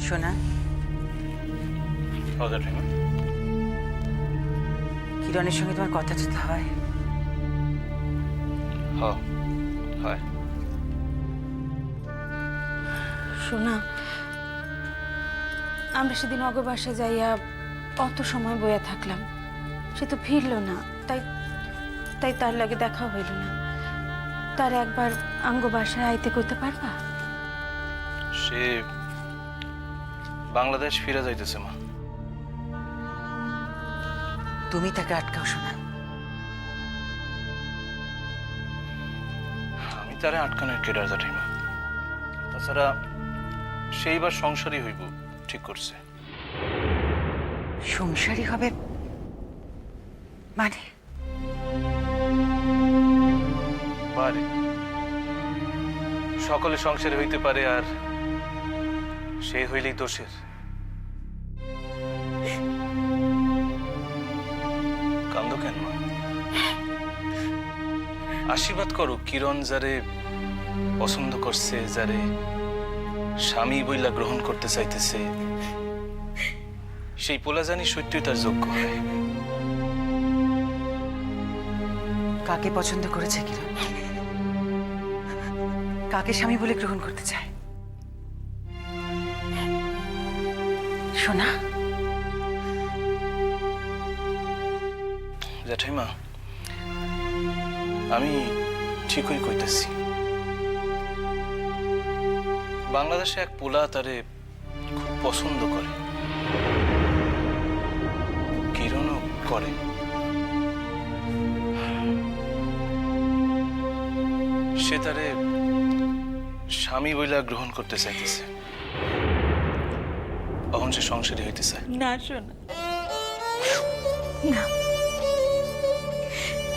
সোনা, কিরণের সঙ্গে তোমার কথা টথা হয়? হয়। শোনা, আমরা সেদিন অগ বাসায় যাইয়া অত সময় বইয়া থাকলাম, সে তো ফিরলো না। তাই তাই তার লাগে দেখা হইল না। তার একবার আঙ্গ বাসায় আইতে কইতে পারবা? সে বাংলাদেশ ফিরে যাইতেছে মা। তুমি তাকে আটকাও সোনা। আমি তারে আটকানোর কেডার জানি মা। তাছাড়া সেইবার সংসারই হইব ঠিক করছে। সংসারী হবে মানে? পারে, সকলে সংসারে হইতে পারে, আর সে হইলেই দোষের। কান্দ কেন মা? আশীর্বাদ করো, কিরণ যারে পছন্দ করছে, যারে স্বামী বইলা গ্রহণ করতে চাইতেছে, সেই পোলা জানি সত্যই তার যোগ্য হয়। কাকে পছন্দ করেছে কিরণ? কাকে স্বামী বলে গ্রহণ করতে চায়? সোনা, জ্যাঠাইমা, আমি ঠিকই কইতেছি। বাংলাদেশে এক পোলা তারে খুব পছন্দ করে, কিরণও করে। সে তারে স্বামী বইলা গ্রহণ করতে চাইতেছে। তখন সে সংসারী হইতে চায়। না শোনা, না।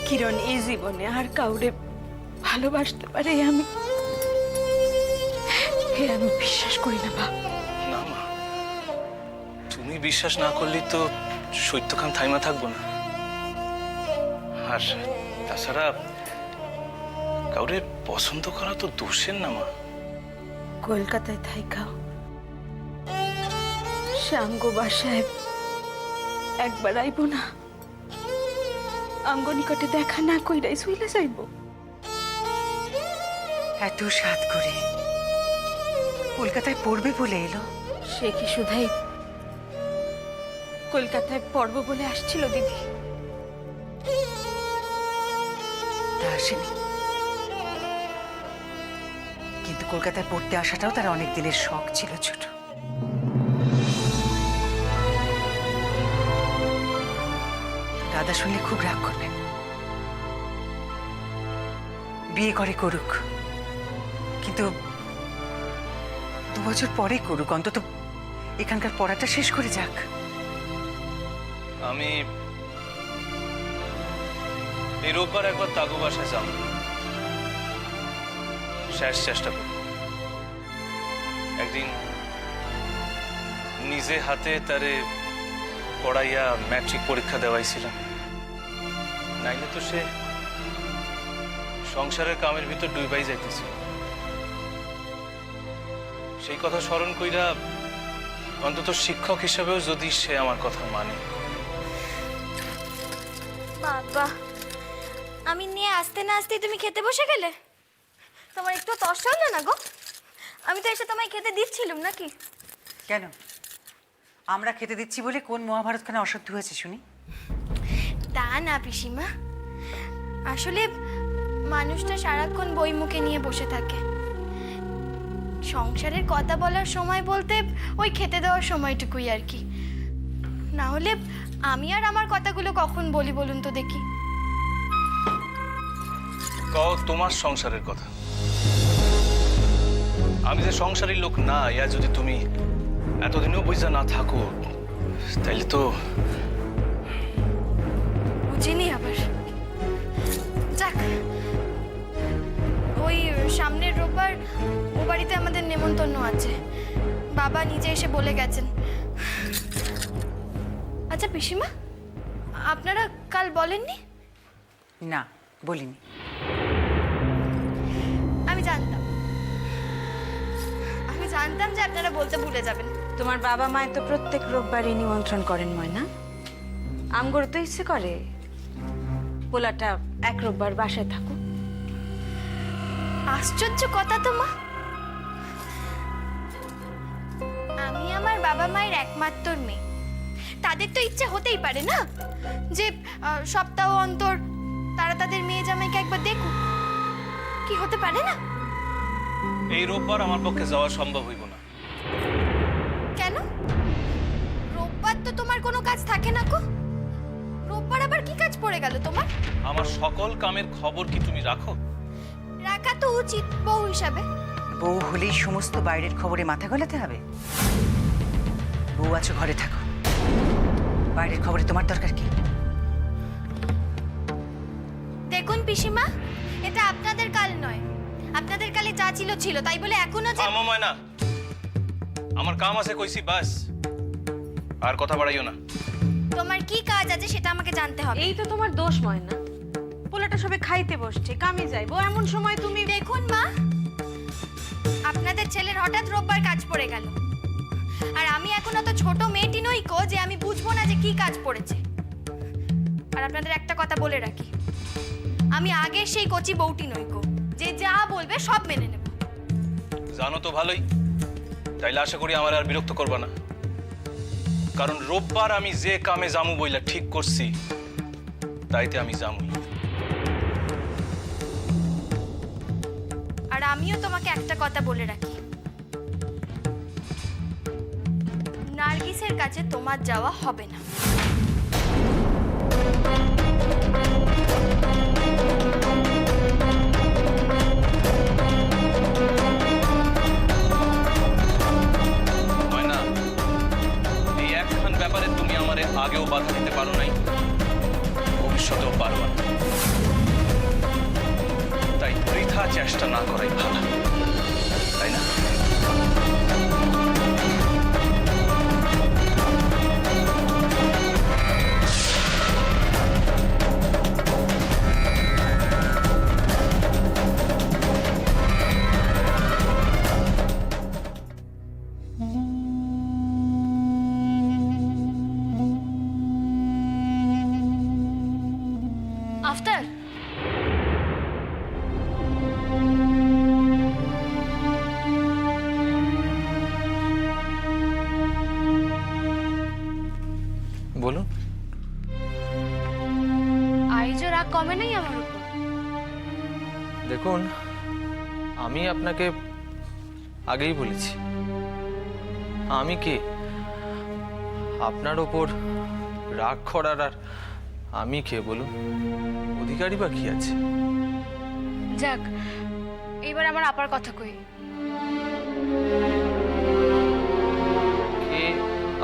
কিরণ এই জীবনে আর কাউরে ভালোবাসতে পারে আমি বিশ্বাস করি না বাপ। না মা, তুমি বিশ্বাস না করলে তো সত্যখান থাইমা থাকবো না। আর তাছাড়া কাউরে পছন্দ করা তো দোষের না মা। কলকাতায় থাইকাও শ্যামগো বাসায় একবার আইব না? আঙ্গ নিকটে দেখা না কইরাই শুইলে যাইব? এত সাধ করে কলকাতায় পড়বে বলে এলো। সে কি শুধাই কলকাতায় পড়ব বলে আসছিল দিদি? তা আসেনি, কিন্তু কলকাতায় পড়তে আসাটাও তার অনেক দিনের শখ ছিল। ছোট দাদা শুনলে খুব রাগ করবেন। বিয়ে করে করুক, কিন্তু 2 বছর পরে করুক, অন্তত এখানকার পড়াটা শেষ করে যাক। আমি এই রোববার একবার তাগো বাসায় যাব, শেষ চেষ্টা করব। একদিন নিজে হাতে তারে পড়াইয়া ম্যাট্রিক পরীক্ষা দেওয়াইছিলাম। নাইলে তো সে সংসারের কামের ভিতর ডুবাই যাইতেছিল। সেই কথা স্মরণ কইরা অন্তত শিক্ষক হিসেবেও যদি সে আমার কথা মানে। বাবা, আমি নিয়ে আসতে না আসতেই তুমি খেতে বসে গেলে? তোমার একটু কষ্ট হলো না গো? আমি তো এসে তোমায় খেতে দিচ্ছিলাম নাকি? কেন আমরা খেতে দিচ্ছি বলে কোন মহাভারতখানে অসত্য হয়েছে শুনি? তা না পিসিমা, আসলে মানুষটা সারাক্ষণ বই মুখে নিয়ে বসে থাকে। সংসারের কথা বলার সময় বলতে ওই খেতে দেওয়ার সময়টুকুই আর কি। না হলে আমি আর আমার কথাগুলো কখন বলি বলুন তো দেখি? কও তোমার সংসারের কথা। আমি যে সংসারের লোক না, ইয়া যদি তুমি এতদিনও বুঝা না থাকো, তাইলে তো বুঝিনি আবার। যাক, ওই সামনের রোববার ও বাড়িতে আমাদের নেমন্তন্ন আছে, বাবা নিজে এসে বলে গেছেন। আচ্ছা পিসিমা, আপনারা কাল বলেননি? না, বলিনি। আমি জানতাম যে আপনারা বলতে ভুলে যাবেন। তোমার বাবা মায় তো প্রত্যেক রোববারই নিমন্ত্রণ করেন ময়না। আমগর তো ইচ্ছে করে পোলাটা এক রোববার বাসায় থাকুক। আশ্চর্য কথা তো মা। আমি আমার বাবা মায়ের একমাত্র মেয়ে, তাদের তো ইচ্ছে হতেই পারে না যে সপ্তাহ অন্তর তারা তাদের মেয়ে জামাইকে একবার দেখুক। কি হতে পারে না? এই রোববার আমার পক্ষে যাওয়া সম্ভব হইব না। কেন? রোববার তো তোমার কোনো কাজ থাকে না গো। রোববার আবার কি কাজ পড়ে গেল তোমার? আমার সকল কামের খবর কি তুমি রাখো? রাখা তো উচিত বউ হিসাবে। বউ হলেই সমস্ত বাইরের খবরে মাথা গলাতে হবে? বউ আছো, ঘরে থাকো, বাইরের খবরে তোমার দরকার কি? দেখুন পিসিমা, এটা আপনাদের কাল নয়। আপনাদের কালে যা ছিল ছিল, তাই বলে এখনো যে ময়না, আমার কাম আছে কইছি, বাস। আর কথা বাড়াইও না। তোমার কি কাজ আছে সেটা আমাকে জানতে হবে। এই তো তোমার দোষ ময়না, পোলাটা সবে খাইতে বসছে, কামে যাইবো, এমন সময় তুমি। দেখুন মা, আপনাদের ছেলের হঠাৎ রোববার কাজ পড়ে গেল, আর আমি এখন অত ছোট মেয়েটি নই কো যে আমি বুঝবো না যে কি কাজ পড়েছে। আর আপনাদের একটা কথা বলে রাখি, আমি আগে সেই কচি বউটি নই কো যে যা বলবে সব মেনে নেব। জানো তো ভালোই, তাইলে আশা করি আমার আর বিরক্ত করবা না, কারণ রোববার আমি যে কামে জামু বইলা ঠিক করছি তাইতে আমি জামুই। আর আমিও তোমাকে একটা কথা বলে রাখি, নার্গিসের কাছে তোমার যাওয়া হবে না। ময়না, এই একখান ব্যাপারে তুমি আমারে আগেও বাধা দিতে পারো নাই, ভবিষ্যতেও পারবা না। তাই বৃথা চেষ্টা না করাই ভালো, তাই না? আফতার, বলুন। আইজো রাগ কমে নাই আমার উপর? দেখুন, আমি আপনাকে আগেই বলেছি, আমি কে আপনার ওপর রাগ করার, আর আমি কে বলুন? অধিকারী বা কি আছে? যাক, এইবার আমার আপার কথা কই। কে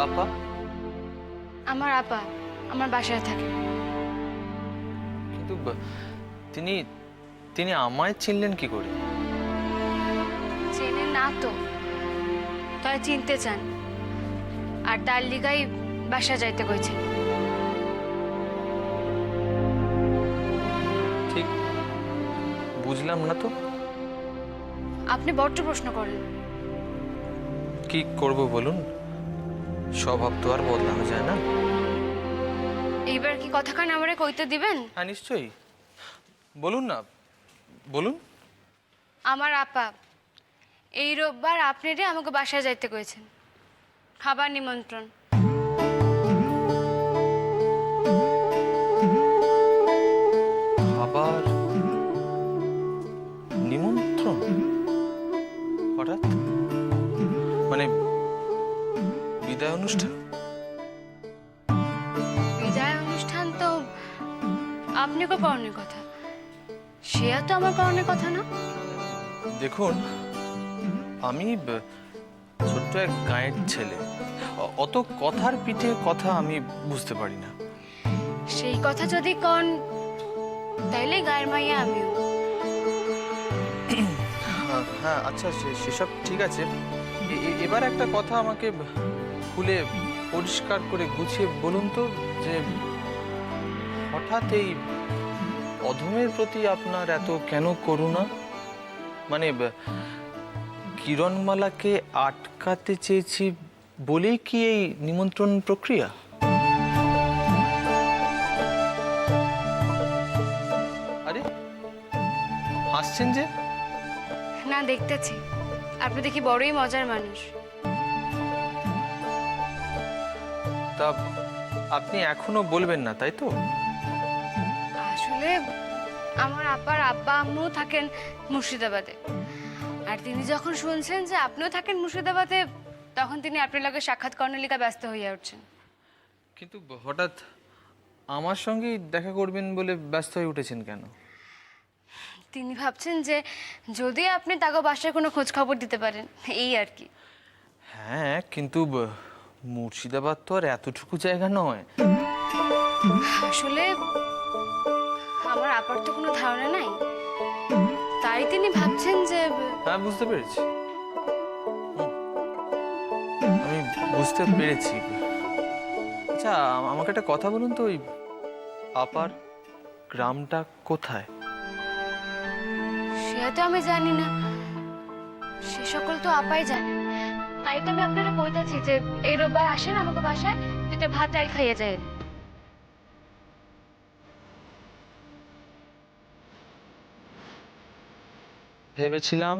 আপা? আমার আপা আমার বাসায় থাকে। কিন্তু তিনি তিনি আমায় চিনলেন কি করে? চেনে না তো, তাই চিনতে চান, আর তার লিগাই বাসা যাইতে কইছেন। ঠিক বুঝলাম না তো। আপনি বড্ড প্রশ্ন করেন। কি করব বলুন, স্বভাব তো আর বদলানো যায় না। এইবার কি কথাখান আমারে কইতে দিবেন? হ্যাঁ, নিশ্চয়ই, বলুন না, বলুন। আমার আপা এই রোববার আপনারে আমাকে বাসায় যাইতে কইছেন, খাবার নিমন্ত্রণ। খাবার নিমন্ত্রণ? হঠাৎ? মানে বিদায় অনুষ্ঠান? বিদায় অনুষ্ঠান তো আপনি কো পাওনের কথা, সে তো আমার পাওনের কথা না। দেখুন, আমি ছোট্ট এক গাঁয়ের ছেলে, অত কথার পিঠে কথা আমি বুঝতে পারি না। সেই কথা যদি কন তাইলে গায়ের মাইয়া আমিও। হ্যাঁ, আচ্ছা, সেসব ঠিক আছে। এবার একটা কথা আমাকে খুলে পরিষ্কার করে গুছিয়ে বলুন তো, যে হঠাৎ এই অধমের প্রতি আপনার এত কেন করুণা? মানে কিরণমালাকে আটকাতে চেয়েছি বলেই কি এই নিমন্ত্রণ প্রক্রিয়া? আরে হাসছেন যে? না, দেখতেছি আপনি দেখি বড়ই মজার মানুষ। তা আপনি এখনো বলবেন না, তাই তো? আসলে আমার আব্বার আব্বা আম্মু থাকেন মুর্শিদাবাদে, আর তিনি যখন শুনছেন যে আপনিও থাকেন মুর্শিদাবাদে, তখন তিনি আপনার লগে সাক্ষাৎ কর্ণলিকা ব্যস্ত হইয়া উঠছেন। কিন্তু হঠাৎ আমার সঙ্গেই দেখা করবেন বলে ব্যস্ত হয়ে উঠেছেন কেন? তিনি ভাবছেন যে যদি আপনি তাগো বাসায় কোনো খোঁজ খবর দিতে পারেন, এই আর কি। হ্যাঁ, কিন্তু মুর্শিদাবাদ তো আর এতটুকু জায়গা নয়। আসলে আমার আপার তো কোনো ধারণা নাই, তাই তিনি ভাবছেন যে হ্যাঁ, বুঝতে পেরেছি। আমি বুঝতে পেরেছি। আচ্ছা, আমাকে একটা কথা বলুন তো, ওই আপার গ্রামটা কোথায়? সে তো আমি জানি না, সে সকল তো আপাই জানে। তাই তো আমি আপনারা কইতাছি যে এই রোববার আসেন আমাকে বাসায়, তুই ভাত ডাল খাইয়ে যায়। ভেবেছিলাম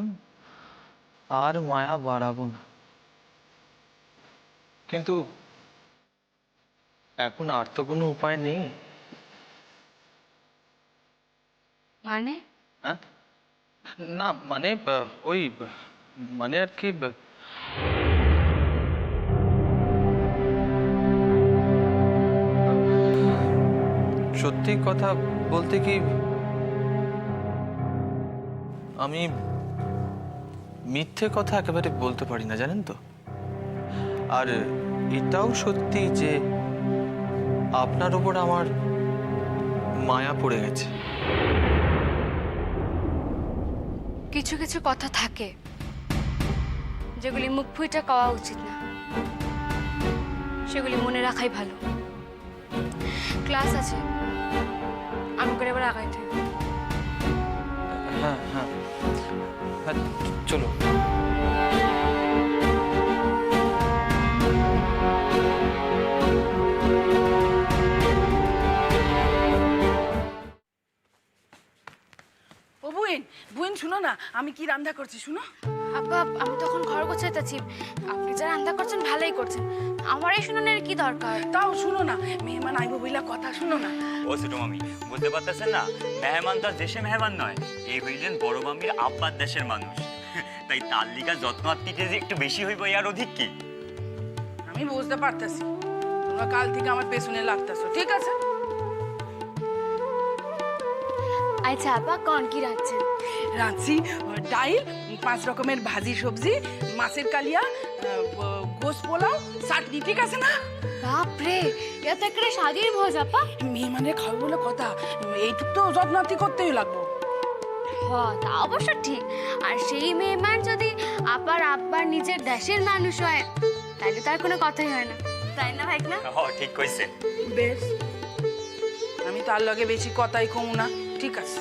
আর মায়া বাড়াবো না, কিন্তু এখন আর তো কোনো উপায় নেই। মানে হ্যাঁ, না মানে ওই মানে আর কি, সত্যি কথা বলতে কি, আমি মিথ্যে কথা একেবারে বলতে পারি না, জানেন তো। আর এটাও সত্যি যে আপনার ওপর আমার মায়া পড়ে গেছে। কিছু কিছু কথা থাকে যেগুলি মুখ ফুইটা কওয়া উচিত না, সেগুলি মনে রাখাই ভালো। ক্লাস আছে, আমাকে এবার আগাইতে হবে। হ্যাঁ হ্যাঁ হ্যাঁ, চলো। ও বুইন, বুইন শুনো না, আমি কি রান্না করছি শুনো। আব্বা, আমি তখন ঘর গোছাইতেছি, আপনি যা রান্না করছেন ভালোই করছেন, আমার এই শুনানোর কি দরকার? তাও শুনো না, মেহমান আইবো বইলা কথা শুনো না। ও ছোট মামি, বুঝতে পারতেছেন না, মেহমান তো আর দেশে মেহমান নয়, এই হইলেন বড় মামির আব্বার দেশের মানুষ। তাই তার লিগা যত্ন আত্মীয় যে একটু বেশি হইব আর অধিক কি? আমি বুঝতে পারতেছি, তোমরা কাল থেকে আমার পেছনে লাগতেছো, ঠিক আছে? আচ্ছা আব্বা, কোন কি রাখছেন? রাঁধছি ডাইল, 5 রকমের ভাজি সবজি, মাছের কালিয়া, গোস পোলাও, চাটনি, ঠিক আছে না? বাপরে, এত একটা স্বাদের ভোজ আপা। মেহমানের খাবে বলে কথা, এইটুক তো যত্নাতি করতেই লাগবো। হ্যাঁ, তা অবশ্য ঠিক। আর সেই মেহমান যদি আপার আব্বার নিজের দেশের মানুষ হয়, তাহলে তার কোনো কথাই হয় না, তাই না ভাই না? হ, ঠিক কইছে। বেশ, আমি তার লগে বেশি কথাই কমু না, ঠিক আছে?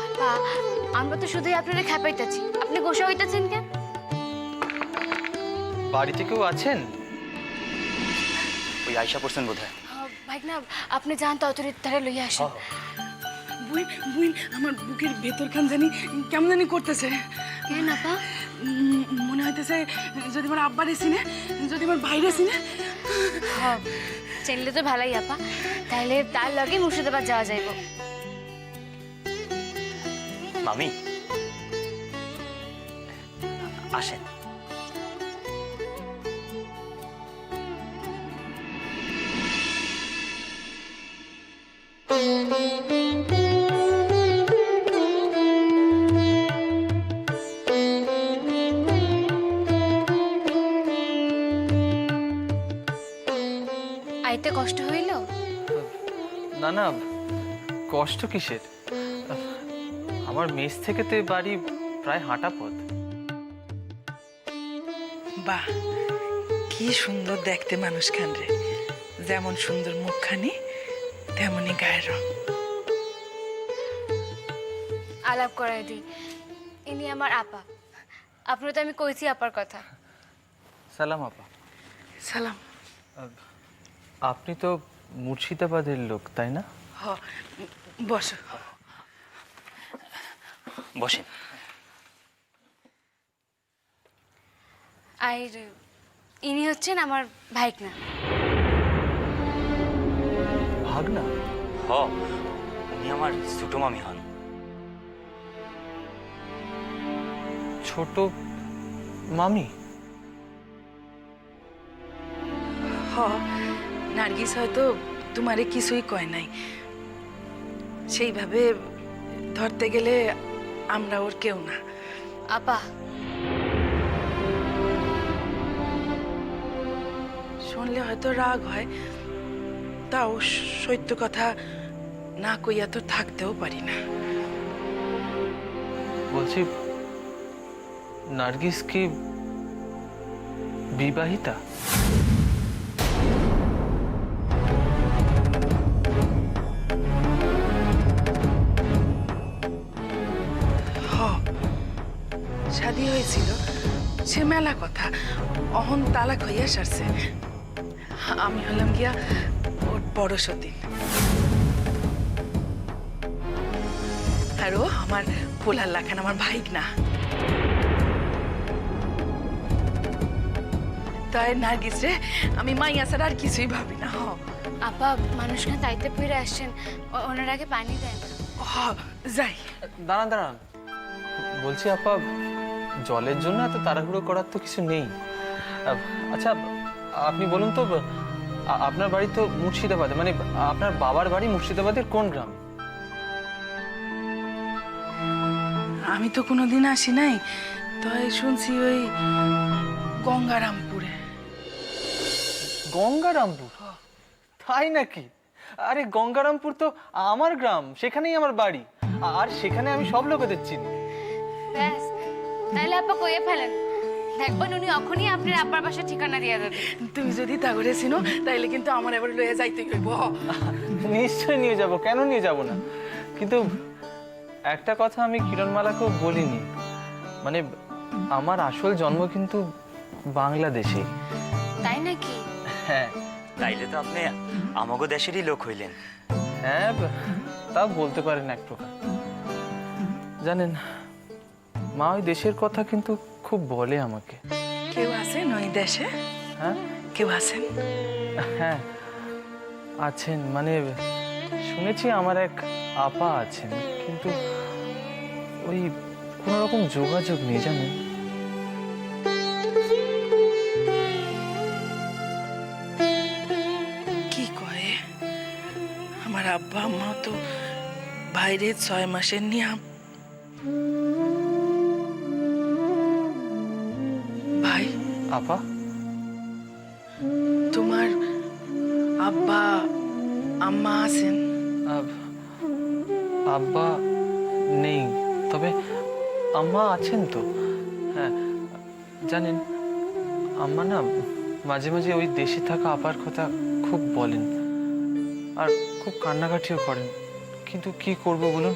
আপা, আমরা তো শুধুই আপনারা খেপাইতেছি, আপনি গোসা হইতেছেন কেন? বাড়িতে কেউ আছেন? ওই আয়সা পড়ছেন বোধ হয়। ভাই না, আপনি যান তো অতরিত্তারে লইয়া আসেন। বুইন, বুইন, আমার বুকের ভেতরখান জানি কেমন জানি করতেছে। কেন আপা? মনে হইতেছে যদি আমার আব্বারে চিনে, যদি আমার ভাইরে চিনে। হ্যাঁ, চেনলে তো ভালোই আপা, তাহলে তার লগে মুর্শিদাবাদ যাওয়া যাইব। মামি আসেন। আইতে কষ্ট হইল? না না, কষ্ট কিসের? আমার মেস থেকে তো বাড়ি প্রায় হাঁটা পথ। বাহ, কি সুন্দর দেখতে মানুষখান রে, যেমন সুন্দর মুখখানি তেমনই গায়ের রং। আলাপ করাই দিই, ইনি আমার আপা। আপনার তো আমি কইছি আপার কথা। সালাম আপা। সালাম। আপনি তো মুর্শিদাবাদের লোক, তাই না? হ, বসো। বসেন। আর ইনি হচ্ছেন আমার ভাইকনা। ভাগনা? হ, উনি আমার ছোট মামি হন। ছোট মামি? হ, নার্গিস হয়তো তোমারে কিছুই কয় নাই, সেইভাবে ধরতে গেলে আমরা ওর কেউ না। আপা, শুনলে হয়তো রাগ হয়, তাও সত্য কথা না কইয়া তো থাকতেও পারি না। বলছি, নার্গিস কি বিবাহিতা? হ, শাদি হয়েছিল, সে মেলা কথা, অহন তালাক হইয়া সারছে। আমি হলাম গিয়া ওর বড় সতীন। আর ও আমার পোলার লাখান, আমার ভাইকনা। তাই নার্গিস রে আমি মাইয়া ছাড়া আর কিছুই ভাবি না। হ, আপা মানুষকে তাইতে পড়ে আসছেন, ওনার আগে পানি দেন। হ, যাই। দাঁড়ান দাঁড়ান, বলছি আপা, জলের জন্য এত তাড়াহুড়ো করার তো কিছু নেই। আচ্ছা, আপনি বলুন তো, আপনার বাড়ি তো মুর্শিদাবাদে, মানে আপনার বাবার বাড়ি মুর্শিদাবাদের কোন গ্রাম? আমি তো কোনোদিন আসি নাই, তাই শুনছি ওই গঙ্গারামপুরে। গঙ্গারামপুর? তাই নাকি? আরে গঙ্গারামপুর তো আমার গ্রাম, সেখানেই আমার বাড়ি, আর সেখানে আমি সব লোকেদের চিনি। ব্যাস, তাহলে আপা কইয়ে ফেলেন, দেখবেন উনি এখনই আপনার আব্বার বাসার ঠিকানা দিয়ে দেবেন। তুমি যদি তা করে চিনো তাইলে কিন্তু আমার এবার লইয়া যাইতে হইব। নিশ্চয়ই নিয়ে যাব, কেন নিয়ে যাব না? কিন্তু একটা কথা আমি কিরণমালাকেও বলিনি, মানে আমার আসল জন্ম কিন্তু বাংলাদেশে। তাই নাকি? হ্যাঁ তাইলে তো আপনি আমাগো দেশেরই লোক হইলেন। হ্যাঁ, তা বলতে পারেন এক প্রকার। জানেন, মা ওই দেশের কথা কিন্তু খুব বলে আমাকে। কেউ আছেন ওই দেশে? হ্যাঁ কেউ আছেন? হ্যাঁ আছেন, মানে শুনেছি আমার এক আপা আছেন, কিন্তু ওই কোনো রকম যোগাযোগ নেই, জানেন। কি কয়? আমার আব্বা আম্মা তো বাইরে 6 মাসের নিয়ে। ভাই, আপা, তোমার আব্বা আম্মা আছেন? আব্বা নেই, তবে আম্মা আছেন তো। হ্যাঁ জানেন, আম্মা না মাঝে মাঝে ওই দেশে থাকা আপার কথা খুব বলেন, আর খুব কান্নাকাটিও করেন। কিন্তু কি করব বলুন,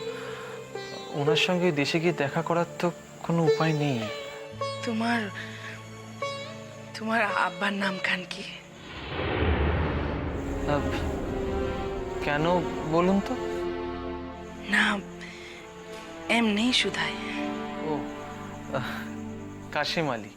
ওনার সঙ্গে দেশে গিয়ে দেখা করার তো কোনো উপায় নেই। তোমার তোমার আব্বার নাম খান কি? কেন বলুন তো? না, এমনি শুধাই। ও, কাশেম আলী।